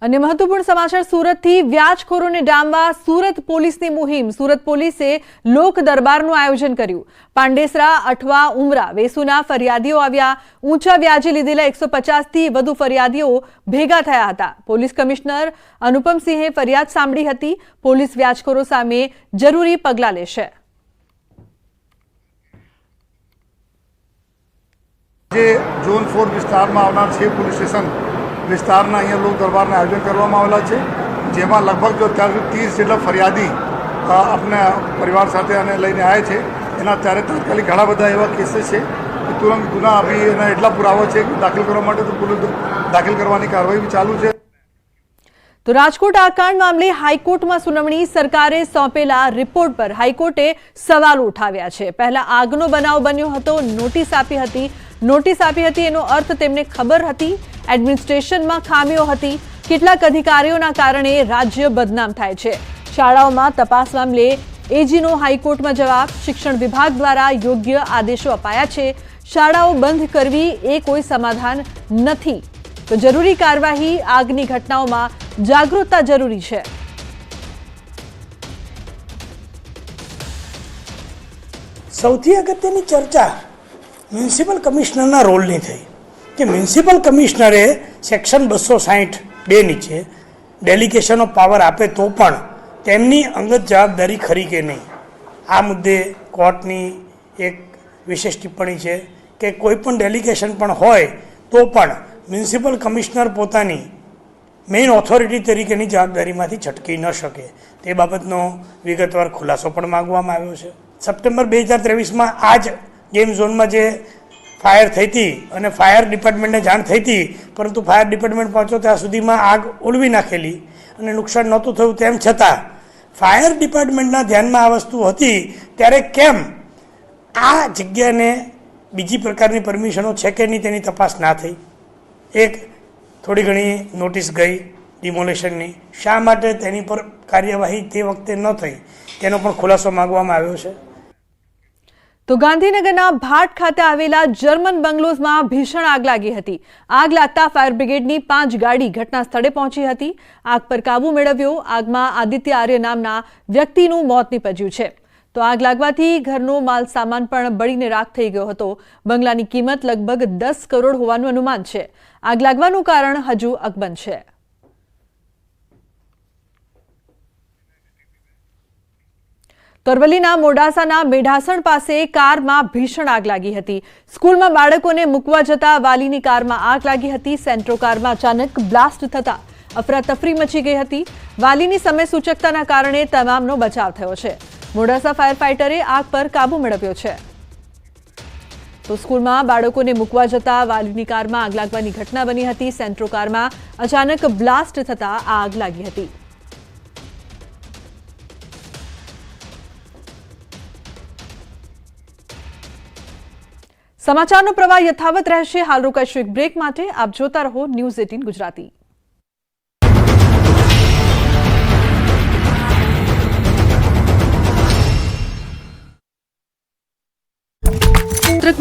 अन्य महत्वपूर्ण समाचार सूरत थी व्याजखोरोने डामवा सूरत पोलीसनी मुहिम। सूरत पोलीसे लोक दरबारનું આયોજન કર્યું। પાંડેસરા, અઠવા, ઉમરા, વેસુના ફરિયાદીઓ આવ્યા। ઊંચા વ્યાજે લીધેલા 150 થી વધુ ફરિયાદીઓ ભેગા થયા હતા। પોલીસ કમિશનર અનુપમસિંહે ફરિયાદ સાંભળી હતી। પોલીસ વ્યાજખોરો સામે જરૂરી પગલાં લેશે। જે ઝોન 4 વિસ્તારમાં આવનાર છે પોલીસ સ્ટેશન વિસ્તારના અહીંયા લોક દરબારના આયોજન કરવામાં આવેલા છે, જેમાં લગભગ જો 30 જેટલા ફરિયાદી આપણા પરિવાર સાથે અને લઈને આવ્યા છે। એના ત્યારે તાત્કાલિક ઘણા બધા એવા કેસીસ છે કે તુરંત ગુના આપી એના એટલા પુરાવા છે કે દાખલ કરવા માટે તો પોલીસ દાખલ કરવાની કાર્યવાહી બી ચાલુ છે। तो राजकोट आकांड मामले हाईकोर्ट में सुनावणी। सरकारे सौंपेला रिपोर्ट पर हाईकोर्टे सवाल उठाव्या छे। पहला આગનો બનાવ બન્યો હતો, નોટિસ આપી હતી એનો અર્થ તેમને ખબર હતી? એડમિનિસ્ટ્રેશનમાં ખામીઓ હતી? કેટલાક અધિકારીઓના કારણે રાજ્ય બદનામ થાય છે। શાળાઓમાં તપાસ મામલે એજીનો હાઈકોર્ટમાં જવાબ। શિક્ષણ વિભાગ દ્વારા યોગ્ય આદેશો અપાયા છે। શાળાઓ બંધ કરવી એ કોઈ સમાધાન નથી, તો જરૂરી કાર્યવાહી। આગની ઘટનાઓમાં જાગૃતતા જરૂરી છે। સૌથી અગત્યની ચર્ચા મ્યુનિસિપલ કમિશનરના રોલની થઈ કે મ્યુનિસિપલ કમિશનરે સેક્શન 260(2) નીચે ડેલિગેશન ઓફ પાવર આપે તો પણ તેમની અંગત જવાબદારી ખરી કે નહીં। આ મુદ્દે કોર્ટની એક વિશેષ ટિપ્પણી છે કે કોઈ પણ ડેલિગેશન પણ હોય તો પણ મ્યુનિસિપલ કમિશનર પોતાની મેઇન ઓથોરિટી તરીકેની જવાબદારીમાંથી છટકી ન શકે, તે બાબતનો વિગતવાર ખુલાસો પણ માગવામાં આવ્યો છે। સપ્ટેમ્બર 2023માં આ જ ગેમ ઝોનમાં જે ફાયર થઈ હતી અને ફાયર ડિપાર્ટમેન્ટને જાણ થઈ હતી, પરંતુ ફાયર ડિપાર્ટમેન્ટ પહોંચ્યો ત્યાં સુધીમાં આગ ઓલવી નાખેલી અને નુકસાન નહોતું થયું। તેમ છતાં ફાયર ડિપાર્ટમેન્ટના ધ્યાનમાં આ વસ્તુ હતી ત્યારે કેમ આ જગ્યાને બીજી પ્રકારની પરમિશનો છે કે નહીં તેની તપાસ ના થઈ? એક થોડી ઘણી નોટિસ ગઈ ડિમોલેશનની, શા માટે તેની પર કાર્યવાહી તે વખતે ન થઈ તેનો પણ ખુલાસો માંગવામાં આવ્યો છે। તો ગાંધીનગરના ભાટ ખાતે આવેલા જર્મન બંગલોઝમાં ભીષણ આગ લાગી હતી। આગ લાગતા ફાયર બ્રિગેડની 5 ગાડી ઘટના સ્થળે પહોંચી હતી। આગ પર કાબુ મેળવ્યો। આગમાં આદિત્ય આર્ય નામના વ્યક્તિનું મોત નીપજ્યું છે। તો આગ લાગવાથી ઘરનો માલ સામાન પણ બળીને રાખ થઈ ગયો હતો। બંગલાની કિંમત લગભગ 10 કરોડ હોવાનું અનુમાન છે। આગ લાગવાનું કારણ હજુ અકબંધ છે। તરવલીના મોડાસાના મેઢાસણ પાસે કારમાં ભીષણ આગ લાગી હતી। સ્કૂલમાં બાળકોને મૂકવા જતા વાલીની કારમાં આગ લાગી હતી। સેન્ટ્રો કારમાં અચાનક બ્લાસ્ટ થતા અફરાતફરી મચી ગઈ હતી। વાલીની સમય સૂચકતાના કારણે તમામનો બચાવ થયો છે। મોડાસા ફાયર ફાઇટરે આગ પર કાબુ મેળવ્યો છે। તો સ્કૂલમાં બાળકોને મૂકવા જતા વાલીની કારમાં આગ લાગવાની ઘટના બની હતી। સેન્ટ્રો કારમાં અચાનક બ્લાસ્ટ થતા આગ લાગી હતી। समाचारનો પ્રવાહ યથાવત રહેશે। હાલ રોકાઈશું એક બ્રેક માટે। આપ જોતા રહો ન્યૂઝ 18 ગુજરાતી।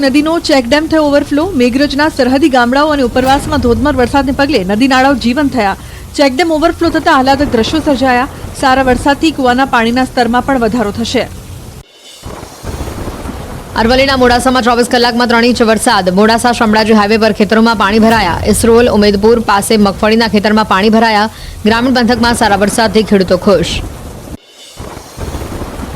નદીનો ચેકડેમ થયો ઓવરફ્લો। મેઘરજના સરહદી ગામડાઓ અને ઉપરવાસમાં ધોધમાર વરસાદને પગલે નદી નાળાઓ જીવંત થયા। ચેકડેમ ઓવરફ્લો થતા આહલાદક દ્રશ્યો સર્જાયા। સારા વરસાદથી કુવાના પાણીના સ્તરમાં પણ વધારો થશે। અરવલ્લીના મોડાસામાં 24 કલાકમાં 3 ઇંચ વરસાદ। મોડાસા શામળાજી હાઈવે પર ખેતરોમાં પાણી ભરાયા। ઇસરોલ ઉમેદપુર પાસે મગફળીના ખેતરમાં પાણી ભરાયા। ગ્રામીણ પંથકમાં સારા વરસાદથી ખેડૂતો ખુશ।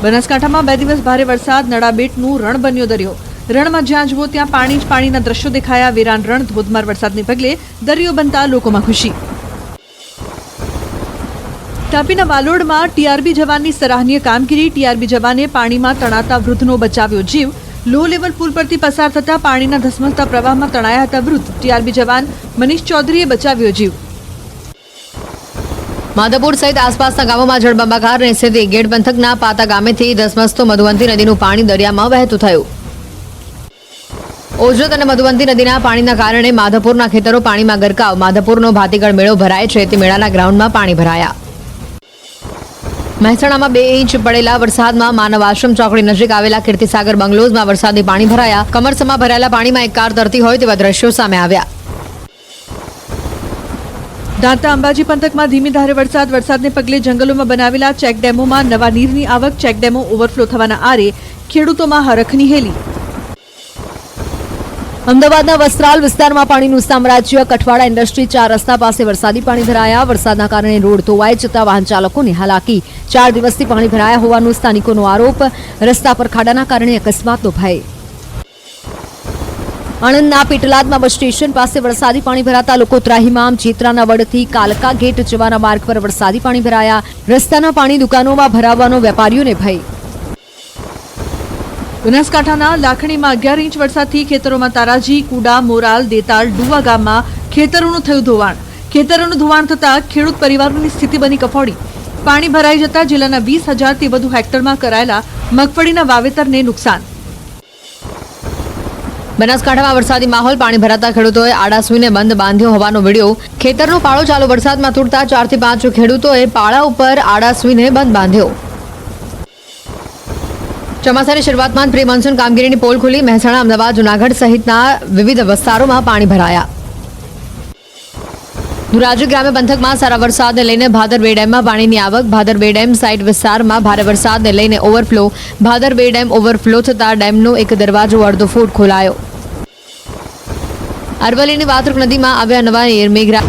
બનાસકાંઠામાં 2 દિવસ ભારે વરસાદ। નડાબેટનું રણ બન્યો દરિયો। રણમાં જ્યાં જુઓ ત્યાં પાણી જ પાણીના દ્રશ્યો દેખાયા। વેરાન રણ ધોધમાર વરસાદને પગલે દરિયો બનતા લોકોમાં ખુશી। તાપીના વાલોડમાં ટીઆરબી જવાનની સરાહનીય કામગીરી। ટીઆરબી જવાને પાણીમાં તણાતા વૃદ્ધનો બચાવ્યો જીવ। લો લેવલ પુલ પરથી પસાર થતા પાણીના ધસમસતા પ્રવાહમાં તણાયા હતા વૃદ્ધ। ટીઆરબી જવાન મનીષ ચૌધરીએ બચાવ્યો જીવ। માધવપુર સહિત આસપાસના ગામોમાં જળબંબાકારની સ્થિતિ। ગેડ પંથકના પાતા ગામેથી ધસમસતો મધુવંતી નદીનું પાણી દરિયામાં વહેતું થયું। ઓજરત અને મધુવંતી નદીના પાણીના કારણે માધવપુરના ખેતરો પાણીમાં ગરકાવ। માધવપુરનો ભાતીગળ મેળો ભરાય છે તે મેળાના ગ્રાઉન્ડમાં પાણી ભરાયા। મહેસાણામાં 2 ઇંચ પડેલા વરસાદમાં માનવ આશ્રમ ચોકડી નજીક આવેલા કીર્તિસાગર બંગલોઝમાં વરસાદી પાણી ભરાયા। કમરસમાં ભરાયેલા પાણીમાં એક કાર તરતી હોય તેવા દ્રશ્યો સામે આવ્યા। દાંતા અંબાજી પંથકમાં ધીમી ધારે વરસાદને પગલે જંગલોમાં બનાવેલા ચેકડેમોમાં નવા નીરની આવક, ચેકડેમો ઓવરફ્લો થવાના આરે ખેડૂતોમાં હરખની હેલી. અમદાવાદના વસ્ત્રાલ વિસ્તારમાં પાણીનું સામ્રાજ્ય. કઠવાડા ઇન્ડસ્ટ્રી 4 રસ્તા પાસે વરસાદી પાણી ભરાયા. વરસાદના કારણે રોડ ધોવાઈ જતા વાહન ચાલકોને હાલાકી. 4 દિવસથી પાણી ભરાયા હોવાનો સ્થાનિકોનો આરોપ. રસ્તા પર ખાડાના કારણે અકસ્માતનો ભય. આણંદના પેટલાદમાં બસ સ્ટેશન પાસે વરસાદી પાણી ભરાતા લોકો ત્રાહિમામ. ચેત્રાના વડથી કાલકા ગેટ જવાના માર્ગ પર વરસાદી પાણી ભરાયા. રસ્તાના પાણી દુકાનોમાં ભરાવાનો વેપારીઓને ભય. બનાસકાંઠાના લાખણીમાં 11 ઇંચ વરસાદથી ખેતરોમાં તારાજી, કુડા, મોરાલ, દેતાળ, ડુવા ગામમાં ખેતરોનું થયું ધોવાણ. ખેતરોનું ધોવાણ થતાં ખેડૂત પરિવારોની સ્થિતિ બની કફોડી. પાણી ભરાઈ જતા જિલ્લાના 20,000થી વધુ હેક્ટરમાં કરાયેલા મગફળીના વાવેતરને નુકસાન. બનાસકાંઠામાં વરસાદી માહોલ. પાણી ભરાતા ખેડૂતોએ આડા સૂઈને બંધ બાંધ્યો હોવાનો વિડીયો. ખેતરનો પાળો ચાલુ વરસાદમાં તૂટતા 4 થી 5 ખેડૂતોએ પાળા ઉપર આડા સૂઈને બંધ બાંધ્યો. ચોમાસાની શરૂઆતમાં પ્રી મોન્સૂન કામગીરીની પોલ ખુલી. મહેસાણા, અમદાવાદ, જૂનાગઢ સહિતના વિવિધ વિસ્તારોમાં પાણી ભરાયા. ધોરાજી ગ્રામ્ય પંથકમાં સારા વરસાદને લઈને ભાદર બે ડેમમાં પાણીની આવક. ભાદર બે ડેમ સાઇટ વિસ્તારમાં ભારે વરસાદને લઈને ઓવરફ્લો. ભાદર બે ડેમ ઓવરફ્લો થતા ડેમનો એક દરવાજો અડધો ફૂટ ખોલાયો. અરવલ્લીની વાત્રક નદીમાં આવ્યા નવા નીર. મેઘરા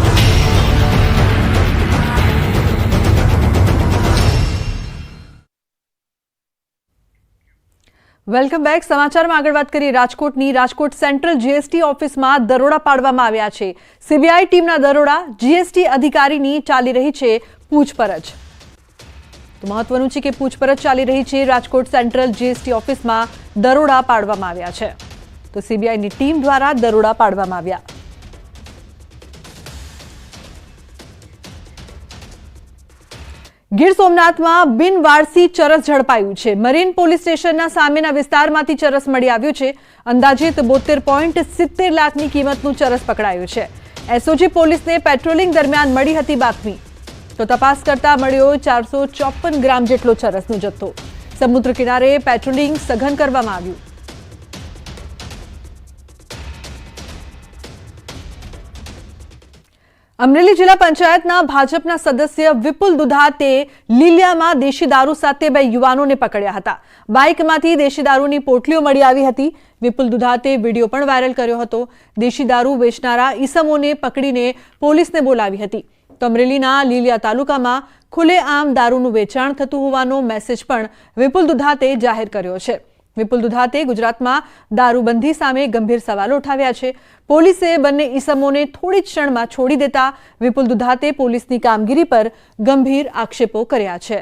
વેલકમ બેક. સમાચારમાં આગળ વાત કરીએ રાજકોટની. રાજકોટ સેન્ટ્રલ જીએસટી ઓફિસમાં દરોડા પાડવામાં આવ્યા છે. સીબીઆઈ ટીમના દરોડા. જીએસટી અધિકારીની ચાલી રહી છે પૂછપરછ. તો મહત્વનું છે કે પૂછપરછ ચાલી રહી છે. રાજકોટ સેન્ટ્રલ જીએસટી ઓફિસમાં દરોડા પાડવામાં આવ્યા છે. તો સીબીઆઈની ટીમ દ્વારા દરોડા પાડવામાં આવ્યા. ગીર સોમનાથમાં બિનવારસી ચરસ ઝડપાયું છે. મરીન પોલીસ સ્ટેશનના સામેના વિસ્તારમાંથી ચરસ મળી આવ્યું છે. અંદાજિત 72.70 લાખની કિંમતનું ચરસ પકડાયું છે. એસઓજી પોલીસને પેટ્રોલિંગ દરમિયાન મળી હતી બાતમી. તો તપાસ કરતા મળ્યો 454 ગ્રામ જેટલો ચરસનો જથ્થો. સમુદ્ર કિનારે પેટ્રોલિંગ સઘન કરવામાં આવ્યું. અમરેલી જિલ્લા પંચાયતના ભાજપના સદસ્ય વિપુલ દુધાતે લીલિયામાં દેશી દારૂ સાથે 2 યુવાનોને પકડ્યા હતા. બાઇકમાંથી દેશી દારૂની પોટલીઓ મળી આવી હતી. વિપુલ દુધાતે વિડીયો પણ વાયરલ કર્યો હતો. દેશી દારૂ વેચનારા ઈસમોને પકડીને પોલીસને બોલાવી હતી. તો અમરેલીના લીલિયા તાલુકામાં ખુલ્લેઆમ દારૂનું વેચાણ થતું હોવાનો મેસેજ પણ વિપુલ દુધાતે જાહેર કર્યો છે. વિપુલ દુધાતે ગુજરાતમાં દારૂબંધી સામે ગંભીર સવાલો ઉઠાવ્યા છે. પોલીસે બંને ઈસમોને થોડી જ ક્ષણમાં છોડી દેતા વિપુલ દુધાતે પોલીસની કામગીરી પર ગંભીર આક્ષેપો કર્યા છે.